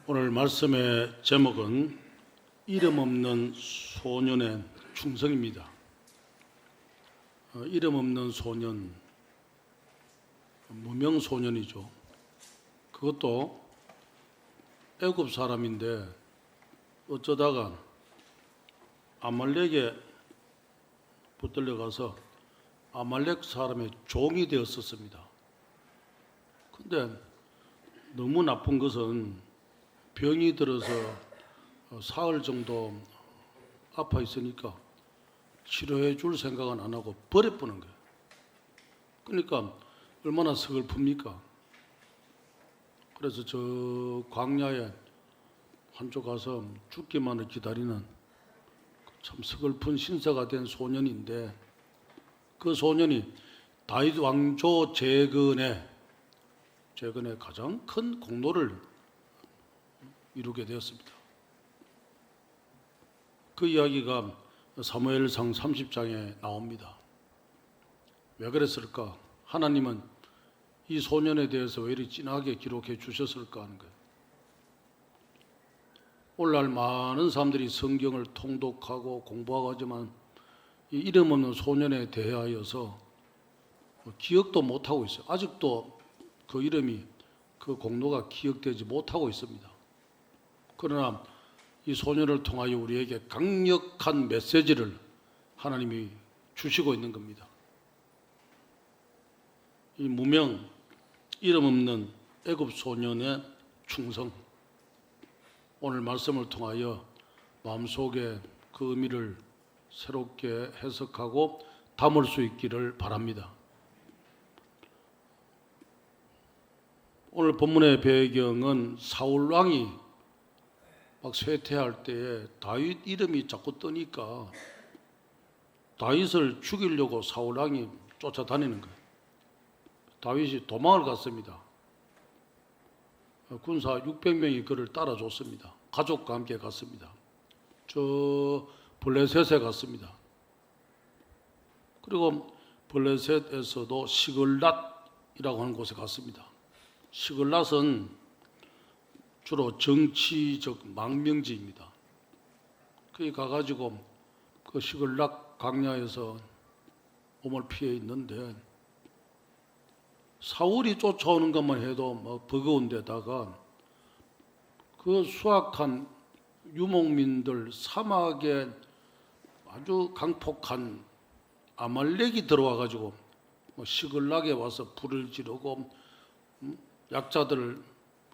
오늘 말씀의 제목은 이름 없는 소년의 충성입니다. 이름 없는 소년, 무명 소년이죠. 그것도 애굽 사람인데 어쩌다가 아말렉에 붙들려가서 아말렉 사람의 종이 되었었습니다. 근데 너무 나쁜 것은 병이 들어서 사흘 정도 아파 있으니까 치료해 줄 생각은 안 하고 버려보는 거예요. 그러니까 얼마나 서글픕니까? 그래서 저 광야에 한쪽 가서 죽기만을 기다리는 참 서글픈 신세가 된 소년인데, 그 소년이 다윗 왕조 재건에 가장 큰 공로를 이루게 되었습니다. 그 이야기가 사무엘상 30장에 나옵니다. 왜 그랬을까? 하나님은 이 소년에 대해서 왜 이리 진하게 기록해 주셨을까 하는 거예요. 오늘날 많은 사람들이 성경을 통독하고 공부하고 하지만 이 이름 없는 소년에 대하여서 기억도 못하고 있어요. 아직도 그 이름이, 그 공로가 기억되지 못하고 있습니다. 그러나 이 소년을 통하여 우리에게 강력한 메시지를 하나님이 주시고 있는 겁니다. 이 무명, 이름 없는 애굽 소년의 충성, 오늘 말씀을 통하여 마음속에 그 의미를 새롭게 해석하고 담을 수 있기를 바랍니다. 오늘 본문의 배경은 사울 왕이 막 쇠퇴할 때에 다윗 이름이 자꾸 뜨니까 다윗을 죽이려고 사울 왕이 쫓아다니는 거예요. 다윗이 도망을 갔습니다. 군사 600명이 그를 따라줬습니다. 가족과 함께 갔습니다. 저 블레셋에 갔습니다. 그리고 블레셋에서도 시글랏이라고 하는 곳에 갔습니다. 시글랏은 주로 정치적 망명지입니다. 거기 가가지고 그 시글랏 광야에서 몸을 피해 있는데, 사울이 쫓아오는 것만 해도 막 버거운 데다가 그 수악한 유목민들, 사막에 아주 강폭한 아말렉이 들어와가지고 시글락에 와서 불을 지르고 약자들을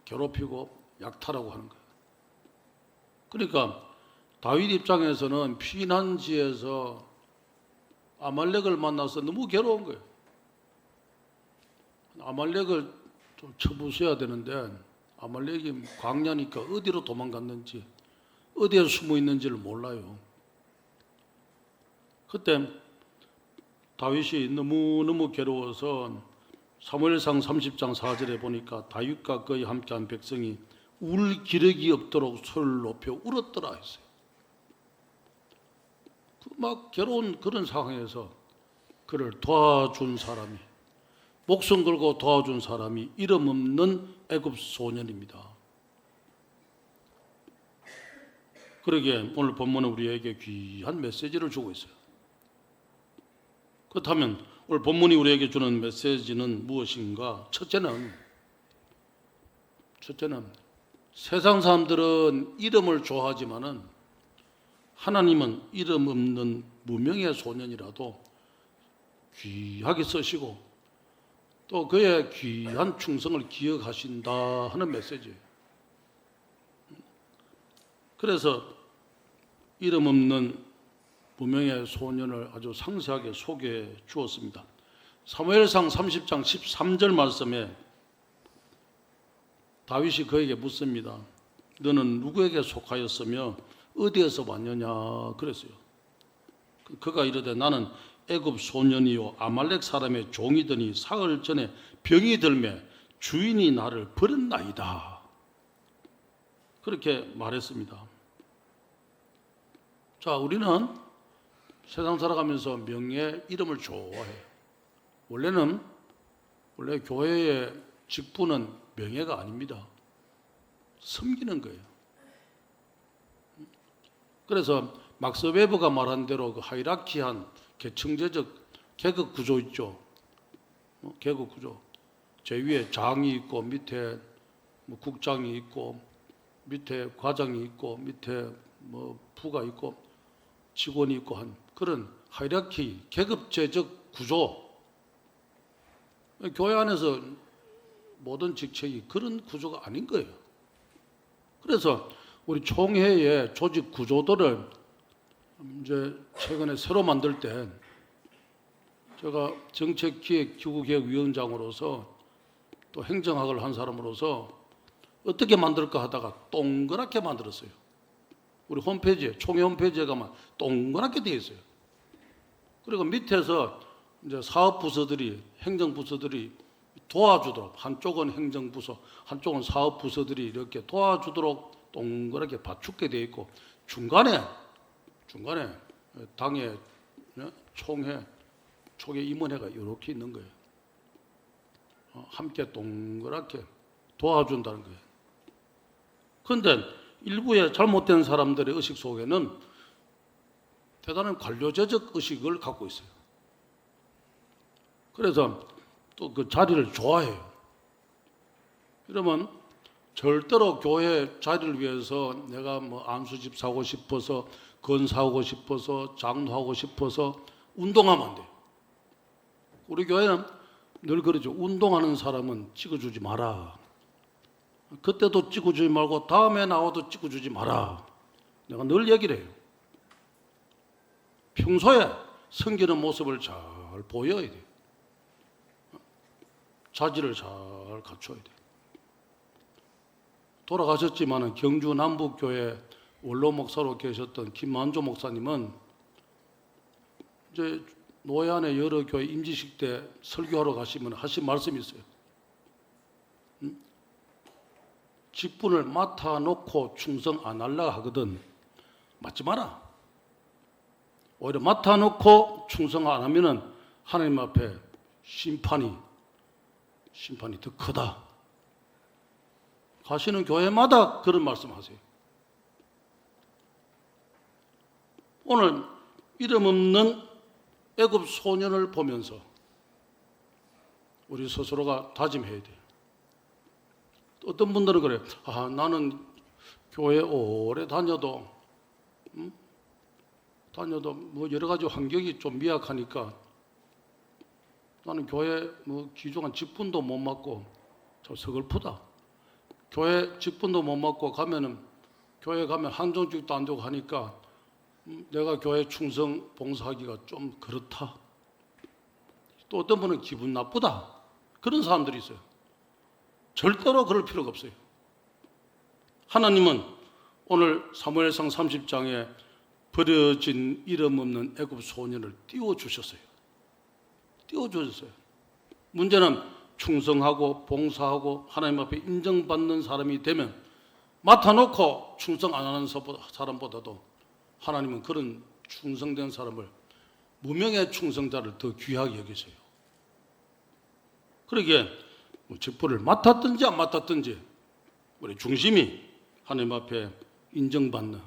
괴롭히고 약탈하고 하는 거예요. 그러니까 다윗 입장에서는 피난지에서 아말렉을 만나서 너무 괴로운 거예요. 아말렉을 좀 쳐부숴야 되는데 아말렉이 광야니까 어디로 도망갔는지, 어디에 숨어 있는지를 몰라요. 그때 다윗이 너무너무 괴로워서 사무엘상 30장 4절에 보니까 다윗과 그의 함께한 백성이 울 기력이 없도록 소리를 높여 울었더라 했어요. 막 괴로운 그런 상황에서 그를 도와준 사람이, 목숨 걸고 도와준 사람이 이름 없는 애굽 소년입니다. 그러기에 오늘 본문은 우리에게 귀한 메시지를 주고 있어요. 그렇다면 오늘 본문이 우리에게 주는 메시지는 무엇인가? 첫째는 세상 사람들은 이름을 좋아하지만은 하나님은 이름 없는 무명의 소년이라도 귀하게 쓰시고 또 그의 귀한 충성을 기억하신다 하는 메시지예요. 그래서 이름 없는 무명의 소년을 아주 상세하게 소개해 주었습니다. 사무엘상 30장 13절 말씀에 다윗이 그에게 묻습니다. 너는 누구에게 속하였으며 어디에서 왔느냐 그랬어요. 그가 이르되 나는 애굽 소년이요 아말렉 사람의 종이더니 사흘 전에 병이 들매 주인이 나를 버렸나이다. 그렇게 말했습니다. 자, 우리는 세상 살아가면서 명예, 이름을 좋아해요. 원래 교회의 직분은 명예가 아닙니다. 섬기는 거예요. 그래서 막스 웨버가 말한 대로 그 하이라키한 계층제적 계급 구조 있죠. 계급 구조. 제위에 장이 있고 밑에 뭐 국장이 있고 밑에 과장이 있고 밑에 뭐 부가 있고 직원이 있고 한 그런 하이라키 계급제적 구조. 교회 안에서 모든 직책이 그런 구조가 아닌 거예요. 그래서 우리 총회의 조직 구조들을 이제 최근에 새로 만들 때 제가 정책기획기구기획위원장으로서 또 행정학을 한 사람으로서 어떻게 만들까 하다가 동그랗게 만들었어요. 우리 홈페이지에 총회 홈페이지에 가면 동그랗게 되어 있어요. 그리고 밑에서 이제 사업부서들이 행정부서들이 도와주도록 한쪽은 행정부서, 한쪽은 사업부서들이 이렇게 도와주도록 동그랗게 받축게 되어 있고 중간에 당의 총회, 총회 임원회가 이렇게 있는 거예요. 함께 동그랗게 도와준다는 거예요. 그런데 일부의 잘못된 사람들의 의식 속에는 대단한 관료제적 의식을 갖고 있어요. 그래서 또 그 자리를 좋아해요. 그러면 절대로 교회 자리를 위해서 내가 뭐 안수집 사고 싶어서 건 사고 싶어서 장로하고 싶어서 운동하면 안 돼요. 우리 교회는 늘 그러죠. 운동하는 사람은 찍어주지 마라. 그때도 찍어주지 말고 다음에 나와도 찍어주지 마라. 내가 늘 얘기를 해요. 평소에 섬기는 모습을 잘 보여야 돼요. 자질을 잘 갖춰야 돼요. 돌아가셨지만 경주 남북교회 원로 목사로 계셨던 김만조 목사님은 이제 노예안의 여러 교회 임지식 때 설교하러 가시면 하신 말씀이 있어요. 직분을 맡아놓고 충성 안 하려고 하거든. 맡지 마라. 오히려 맡아놓고 충성 안 하면은 하나님 앞에 심판이 더 크다. 가시는 교회마다 그런 말씀하세요. 오늘 이름 없는 애굽 소년을 보면서 우리 스스로가 다짐해야 돼요. 어떤 분들은 그래요. 나는 교회 오래 다녀도 뭐 여러 가지 환경이 좀 미약하니까 나는 교회 뭐 귀중한 직분도 못 맡고 좀 서글프다. 교회 직분도 못 맡고 가면은 교회 가면 한정직도 안 되고 하니까 내가 교회 충성 봉사하기가 좀 그렇다. 또 어떤 분은 기분 나쁘다. 그런 사람들이 있어요. 절대로 그럴 필요가 없어요. 하나님은 오늘 사무엘상 30장에 버려진 이름 없는 애굽 소년을 띄워주셨어요. 띄워주셨어요. 문제는 충성하고 봉사하고 하나님 앞에 인정받는 사람이 되면 맡아놓고 충성 안 하는 사람보다도 하나님은 그런 충성된 사람을 무명의 충성자를 더 귀하게 여기세요. 그러기에 직분을 맡았든지 안 맡았든지 우리 중심이 하나님 앞에 인정받는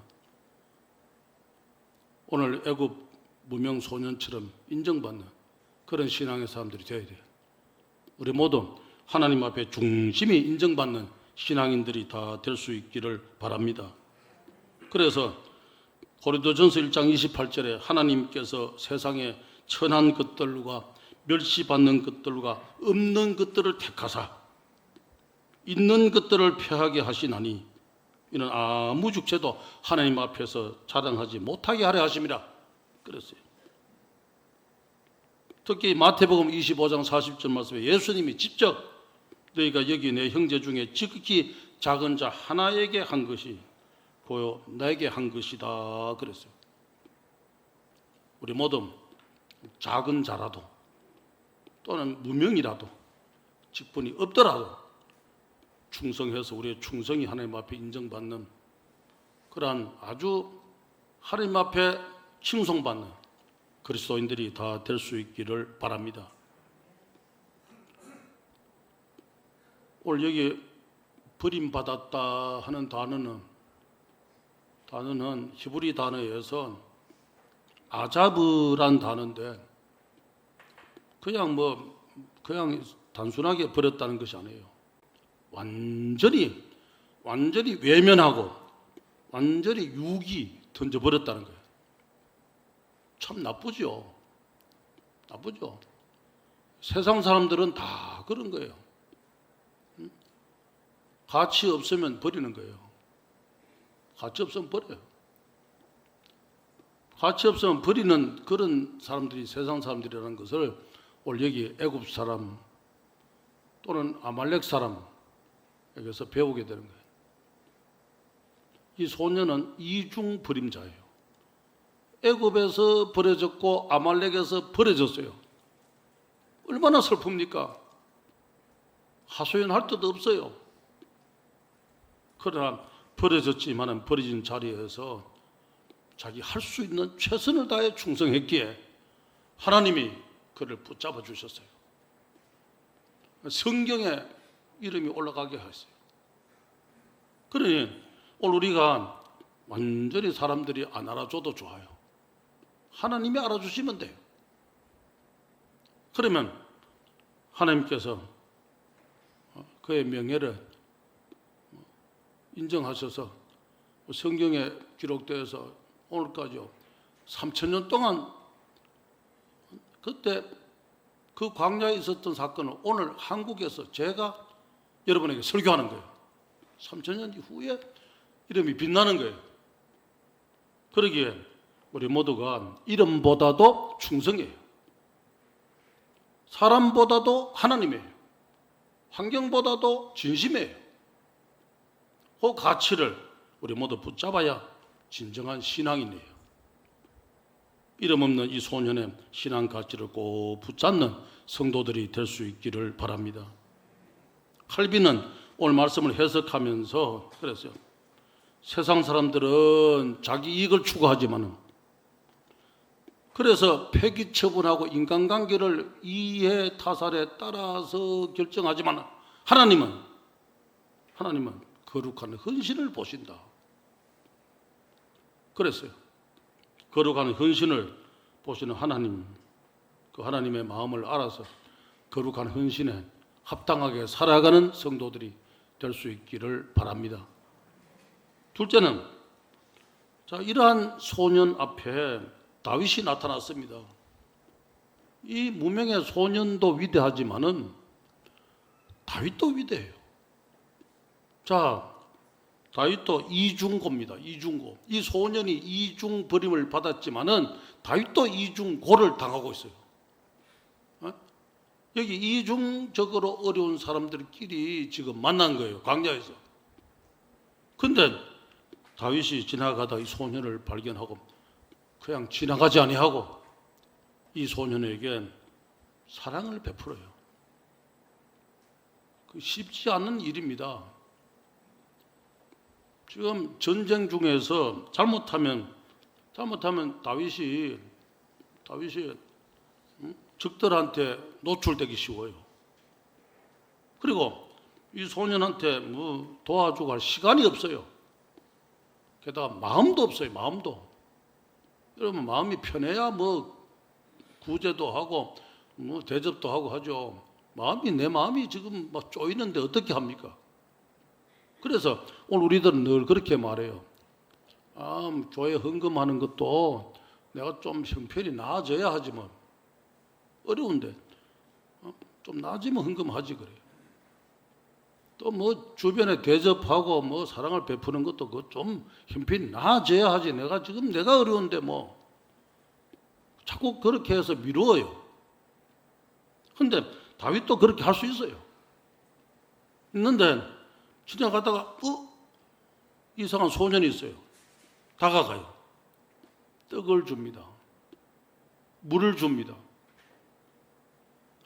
오늘 애굽 무명 소년처럼 인정받는 그런 신앙의 사람들이 되어야 돼요. 우리 모두 하나님 앞에 중심이 인정받는 신앙인들이 다 될 수 있기를 바랍니다. 그래서 고린도전서 1장 28절에 하나님께서 세상에 천한 것들과 멸시받는 것들과 없는 것들을 택하사 있는 것들을 폐하게 하시나니 이는 아무 죽체도 하나님 앞에서 자랑하지 못하게 하려 하심이라 그랬어요. 특히 마태복음 25장 40절 말씀에 예수님이 직접 너희가 여기 내 형제 중에 지극히 작은 자 하나에게 한 것이 보여 나에게 한 것이다 그랬어요. 우리 모두 작은 자라도 또는 무명이라도 직분이 없더라도 충성해서 우리의 충성이 하나님 앞에 인정받는 그러한 아주 하나님 앞에 칭송받는 그리스도인들이 다 될 수 있기를 바랍니다. 오늘 여기 버림받았다 하는 단어는 히브리 단어에서 아자브란 단어인데 그냥 단순하게 버렸다는 것이 아니에요. 완전히 외면하고 완전히 유기 던져버렸다는 거예요. 참 나쁘죠. 세상 사람들은 다 그런 거예요. 가치 없으면 버리는 거예요. 가치 없으면 버려요. 가치 없으면 버리는 그런 사람들이 세상 사람들이라는 것을 오늘 여기 애굽 사람 또는 아말렉 사람에게서 배우게 되는 거예요. 이 소년은 이중 버림자예요. 애굽에서 버려졌고 아말렉에서 버려졌어요. 얼마나 슬픕니까? 하소연할 뜻 없어요. 그러나 버려졌지만 버려진 자리에서 자기 할 수 있는 최선을 다해 충성했기에 하나님이 그를 붙잡아 주셨어요. 성경에 이름이 올라가게 하셨어요. 그러니 오늘 우리가 완전히 사람들이 안 알아줘도 좋아요. 하나님이 알아주시면 돼요. 그러면 하나님께서 그의 명예를 인정하셔서 성경에 기록되어서 오늘까지요 3000년 동안 그때 그 광야에 있었던 사건을 오늘 한국에서 제가 여러분에게 설교하는 거예요. 3000년 이후에 이름이 빛나는 거예요. 그러기에 우리 모두가 이름보다도 충성해요. 사람보다도 하나님이에요. 환경보다도 진심이에요. 그 가치를 우리 모두 붙잡아야 진정한 신앙인이에요. 이름 없는 이 소년의 신앙 가치를 꼭 붙잡는 성도들이 될 수 있기를 바랍니다. 칼빈은 오늘 말씀을 해석하면서 그랬어요. 세상 사람들은 자기 이익을 추구하지만은 그래서 폐기 처분하고 인간관계를 이해 타살에 따라서 결정하지만 하나님은 거룩한 헌신을 보신다. 그랬어요. 거룩한 헌신을 보시는 하나님, 그 하나님의 마음을 알아서 거룩한 헌신에 합당하게 살아가는 성도들이 될 수 있기를 바랍니다. 둘째는 이러한 소년 앞에 다윗이 나타났습니다. 이 무명의 소년도 위대하지만은 다윗도 위대해요. 다윗도 이중고입니다. 이중고. 이 소년이 이중 버림을 받았지만은 다윗도 이중고를 당하고 있어요. 여기 이중적으로 어려운 사람들끼리 지금 만난 거예요. 광야에서. 근데 다윗이 지나가다 이 소년을 발견하고 그냥 지나가지 아니하고 이 소년에게 사랑을 베풀어요. 쉽지 않은 일입니다. 지금 전쟁 중에서 잘못하면 다윗이 적들한테 노출되기 쉬워요. 그리고 이 소년한테 도와주고 할 시간이 없어요. 게다가 마음도 없어요. 마음도. 여러분 마음이 편해야 구제도 하고 대접도 하고 하죠. 내 마음이 지금 쪼이는데 어떻게 합니까? 그래서 오늘 우리들은 늘 그렇게 말해요. 교회 헌금하는 것도 내가 좀 형편이 나아져야 하지 어려운데 좀 나아지면 헌금하지 그래요. 또 주변에 대접하고 사랑을 베푸는 것도 좀 형편이 나아져야 하지. 내가 어려운데 자꾸 그렇게 해서 미루어요. 근데 다윗도 그렇게 할 수 있어요. 있는데 지나가다가 이상한 소년이 있어요. 다가가요. 떡을 줍니다. 물을 줍니다.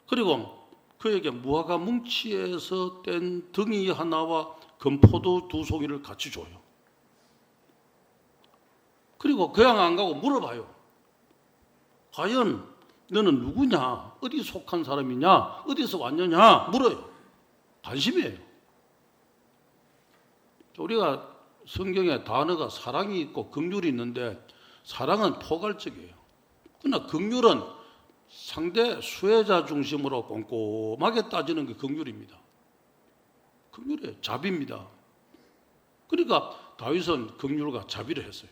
그리고 그에게 무화과 뭉치에서 뗀 등이 하나와 건포도 2송이를 같이 줘요. 그리고 그냥 안 가고 물어봐요. 과연 너는 누구냐? 어디 속한 사람이냐? 어디서 왔느냐? 물어요. 관심이에요. 우리가 성경에 단어가 사랑이 있고 긍휼이 있는데 사랑은 포괄적이에요. 그러나 긍휼은 상대 수혜자 중심으로 꼼꼼하게 따지는 게 긍휼입니다. 긍휼이에요. 자비입니다. 그러니까 다윗은 긍휼과 자비를 했어요.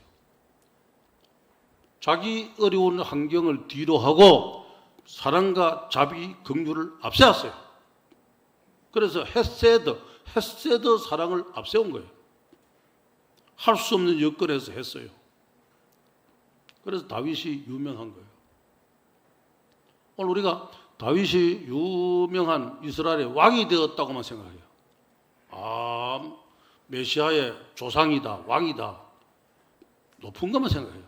자기 어려운 환경을 뒤로 하고 사랑과 자비, 긍휼을 앞세웠어요. 그래서 헤세드 사랑을 앞세운 거예요. 할 수 없는 여건에서 했어요. 그래서 다윗이 유명한 거예요. 오늘 우리가 다윗이 유명한 이스라엘의 왕이 되었다고만 생각해요. 아, 메시아의 조상이다, 왕이다. 높은 것만 생각해요.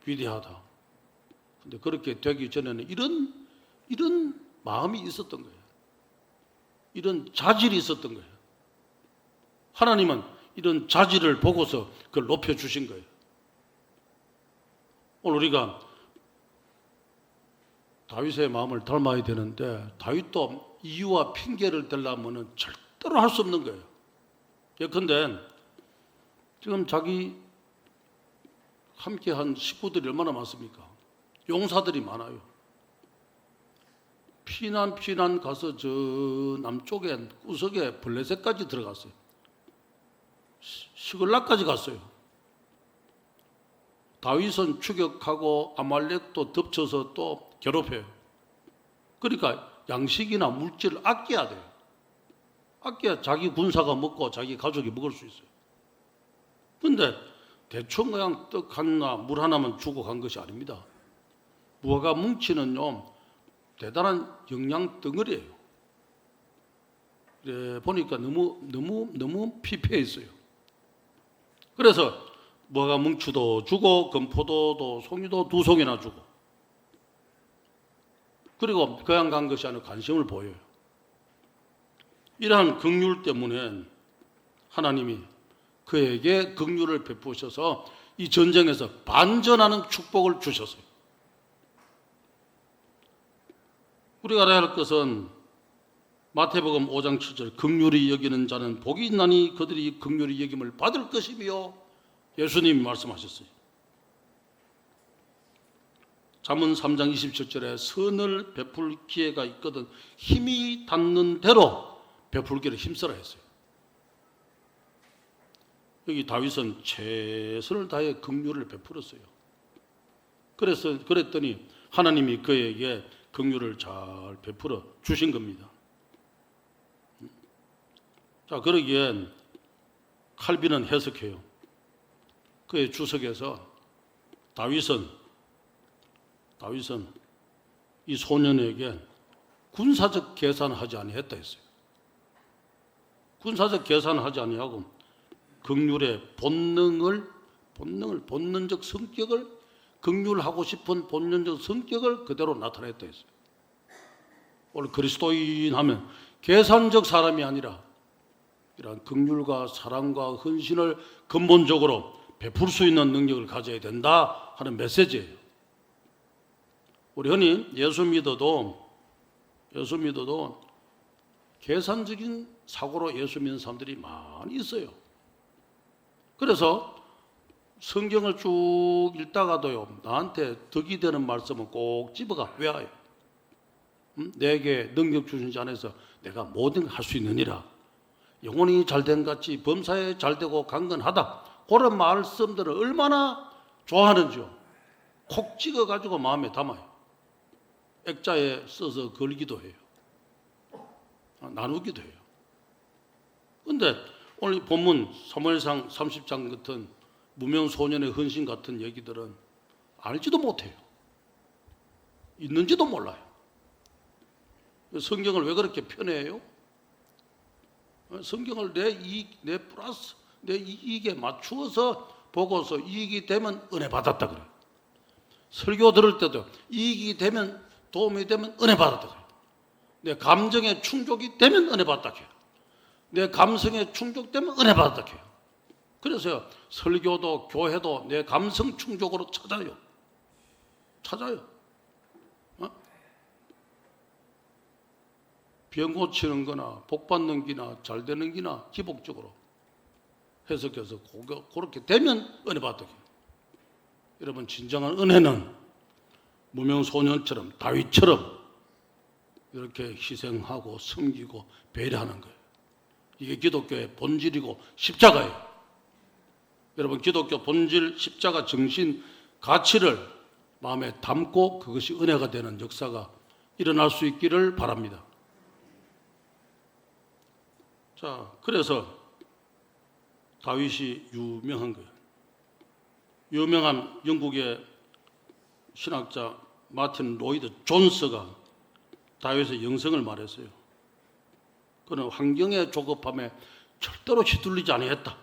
위대하다. 근데 그렇게 되기 전에는 이런 마음이 있었던 거예요. 이런 자질이 있었던 거예요. 하나님은 이런 자질을 보고서 그걸 높여주신 거예요. 오늘 우리가 다윗의 마음을 닮아야 되는데 다윗도 이유와 핑계를 대려면 절대로 할 수 없는 거예요. 예컨대 지금 자기 함께한 식구들이 얼마나 많습니까? 용사들이 많아요. 피난 가서 저 남쪽에 구석에 블레셋까지 들어갔어요. 시글락까지 갔어요. 다윗은 추격하고 아말렉도 덮쳐서 또 괴롭혀요. 그러니까 양식이나 물질을 아껴야 돼요. 아껴야 자기 군사가 먹고 자기 가족이 먹을 수 있어요. 그런데 대충 그냥 떡 하나 물 하나만 주고 간 것이 아닙니다. 무화과 뭉치는요 대단한 영양 덩어리예요. 그래 보니까 너무 피폐해 있어요. 그래서 무화과 뭉치도 주고 건포도도 송이도 2송이나 주고 그리고 그냥 간 것이 아니라 관심을 보여요. 이러한 긍휼 때문에 하나님이 그에게 긍휼을 베푸셔서 이 전쟁에서 반전하는 축복을 주셨어요. 우리가 알아야 할 것은 마태복음 5장 7절 긍휼히 여기는 자는 복이 있나니 그들이 긍휼히 여김을 받을 것이며 예수님이 말씀하셨어요. 잠언 3장 27절에 선을 베풀 기회가 있거든 힘이 닿는 대로 베풀기를 힘써라 했어요. 여기 다윗은 최선을 다해 긍휼을 베풀었어요. 그랬더니 하나님이 그에게 긍휼을 잘 베풀어 주신 겁니다. 자, 그러기엔 칼빈은 해석해요. 그의 주석에서 다윗은 이 소년에게 군사적 계산을 하지 아니했다 했어요. 군사적 계산을 하지 아니하고 긍휼의 본능적 성격을 긍휼하고 싶은 본능적 성격을 그대로 나타냈다 했어요. 오늘 그리스도인 하면 계산적 사람이 아니라 이러한 긍휼과 사랑과 헌신을 근본적으로 베풀 수 있는 능력을 가져야 된다 하는 메시지예요. 우리 흔히 예수 믿어도 계산적인 사고로 예수 믿는 사람들이 많이 있어요. 그래서 성경을 쭉 읽다가도요 나한테 덕이 되는 말씀은 꼭 집어가 외워요. 내게 능력 주신 자 안에서 내가 모든 걸 할 수 있느니라. 영혼이 잘된 같이 범사에 잘되고 강건하다. 그런 말씀들을 얼마나 좋아하는지요. 콕 찍어가지고 마음에 담아요. 액자에 써서 걸기도 해요. 나누기도 해요. 그런데 오늘 본문 사무엘상 30장 같은 무명 소년의 헌신 같은 얘기들은 알지도 못해요. 있는지도 몰라요. 성경을 왜 그렇게 편애해요? 성경을 내 플러스 내 이익에 맞추어서 보고서 이익이 되면 은혜 받았다 그래요. 설교 들을 때도 이익이 되면 도움이 되면 은혜 받았다 그래요. 내 감정에 충족이 되면 은혜 받았다 해요. 내 감성에 충족되면 은혜 받았다 해요. 그래서 설교도 교회도 내 감성 충족으로 찾아요. 병 고치는 거나 복 받는 기나 잘 되는 기나 기복적으로 해석해서 그렇게 되면 은혜 받게. 여러분, 진정한 은혜는 무명 소년처럼 다윗처럼 이렇게 희생하고 섬기고 배려하는 거예요. 이게 기독교의 본질이고 십자가예요. 여러분, 기독교 본질 십자가 정신 가치를 마음에 담고 그것이 은혜가 되는 역사가 일어날 수 있기를 바랍니다. 자, 그래서 다윗이 유명한 거예요. 유명한 영국의 신학자 마틴 로이드 존스가 다윗의 영성을 말했어요. 그는 환경의 조급함에 절대로 휘둘리지 아니했다.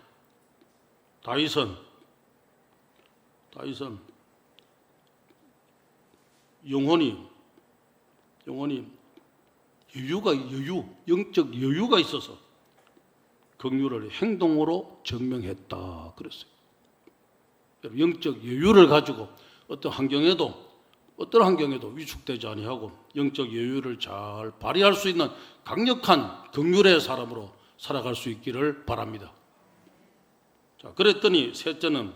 다윗은 영혼이 영적 여유가 있어서 긍휼을 행동으로 증명했다 그랬어요. 영적 여유를 가지고 어떤 환경에도 위축되지 아니하고 영적 여유를 잘 발휘할 수 있는 강력한 긍휼의 사람으로 살아갈 수 있기를 바랍니다. 자, 그랬더니 셋째는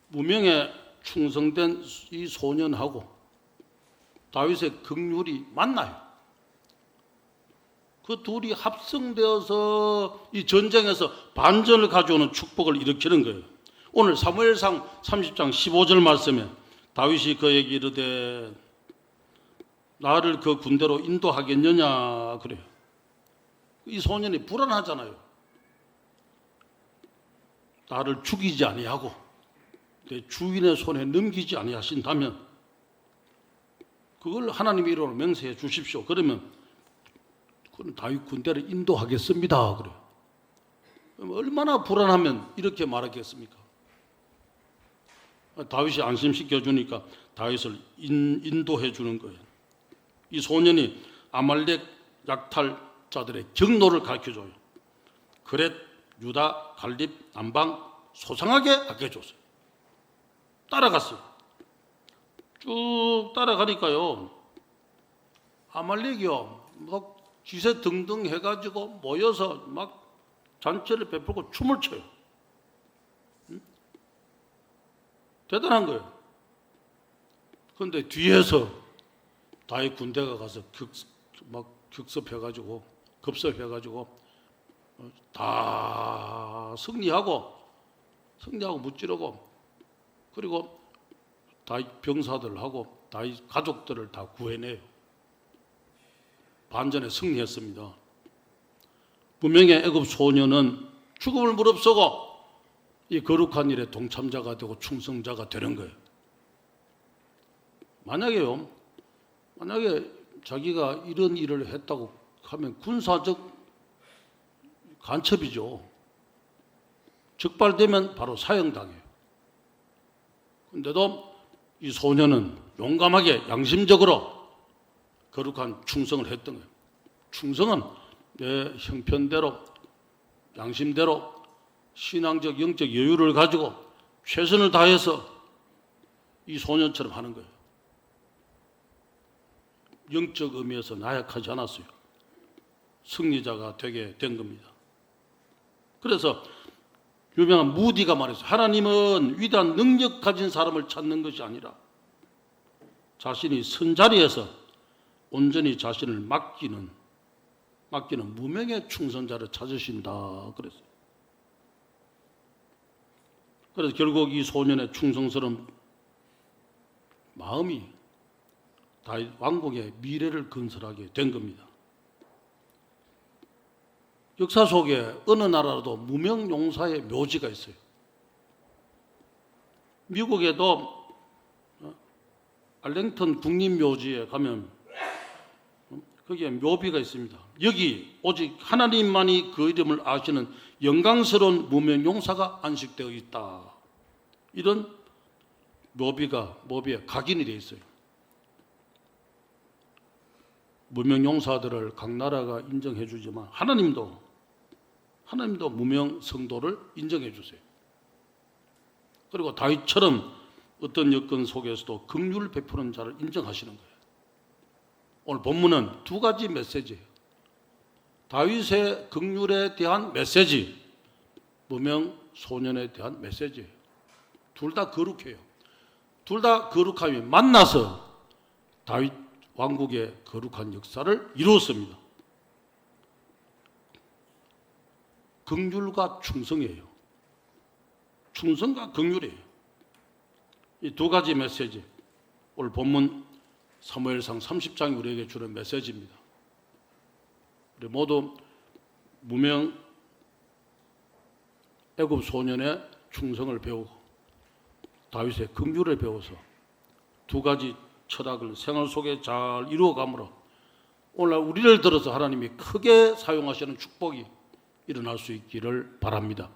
무명에 충성된 이 소년하고 다윗의 긍휼이 만나요. 그 둘이 합성되어서 이 전쟁에서 반전을 가져오는 축복을 일으키는 거예요. 오늘 사무엘상 30장 15절 말씀에 다윗이 그에게 이르되 나를 그 군대로 인도하겠느냐 그래요. 이 소년이 불안하잖아요. 나를 죽이지 아니하고 내 주인의 손에 넘기지 아니하신다면 그걸 하나님의 이름으로 맹세해 주십시오. 그러면 그건 다윗 군대를 인도하겠습니다 그래요. 얼마나 불안하면 이렇게 말하겠습니까? 다윗이 안심시켜 주니까 다윗을 인도해 주는 거예요. 이 소년이 아말렉 약탈자들의 경로를 가르쳐 줘요. 그렛, 유다, 갈립, 남방 소상하게 가르쳐 줬어요. 따라갔어요. 쭉 따라가니까요, 아말렉이요 막 기세등등 해가지고 모여서 막 잔치를 베풀고 춤을 춰요. 대단한 거예요. 그런데 뒤에서 다윗 군대가 가서 급습해가지고 다 승리하고 무찌르고 그리고 다윗 병사들하고 다윗 가족들을 다 구해내요. 반전에 승리했습니다. 무명의 애굽 소년은 죽음을 무릅쓰고 이 거룩한 일에 동참자가 되고 충성자가 되는 거예요. 만약에 자기가 이런 일을 했다고 하면 군사적 간첩이죠. 적발되면 바로 사형당해요. 그런데도 이 소년은 용감하게 양심적으로 거룩한 충성을 했던 거예요. 충성은 내 형편대로 양심대로 신앙적 영적 여유를 가지고 최선을 다해서 이 소년처럼 하는 거예요. 영적 의미에서 나약하지 않았어요. 승리자가 되게 된 겁니다. 그래서 유명한 무디가 말했어요. 하나님은 위대한 능력 가진 사람을 찾는 것이 아니라 자신이 선 자리에서 온전히 자신을 맡기는 무명의 충성자를 찾으신다 그랬어요. 그래서 결국 이 소년의 충성스러운 마음이 다윗 왕국의 미래를 건설하게 된 겁니다. 역사 속에 어느 나라라도 무명 용사의 묘지가 있어요. 미국에도 알랭턴 국립묘지에 가면 거기에 묘비가 있습니다. 여기 오직 하나님만이 그 이름을 아시는 영광스러운 무명 용사가 안식되어 있다. 이런 묘비에 각인이 되어 있어요. 무명 용사들을 각 나라가 인정해 주지만 하나님도 무명 성도를 인정해 주세요. 그리고 다윗처럼 어떤 여건 속에서도 긍휼을 베푸는 자를 인정하시는 거예요. 오늘 본문은 두 가지 메시지예요. 다윗의 긍휼에 대한 메시지, 무명 소년에 대한 메시지예요. 둘 다 거룩해요. 둘 다 거룩함이 만나서 다윗 왕국의 거룩한 역사를 이루었습니다. 긍휼과 충성이에요. 충성과 긍휼이에요. 이 두 가지 메시지, 오늘 본문 사무엘상 30장이 우리에게 주는 메시지입니다. 우리 모두 무명 애굽 소년의 충성을 배우고 다윗의 긍휼을 배워서 두 가지 철학을 생활 속에 잘 이루어가므로 오늘날 우리를 들어서 하나님이 크게 사용하시는 축복이 일어날 수 있기를 바랍니다.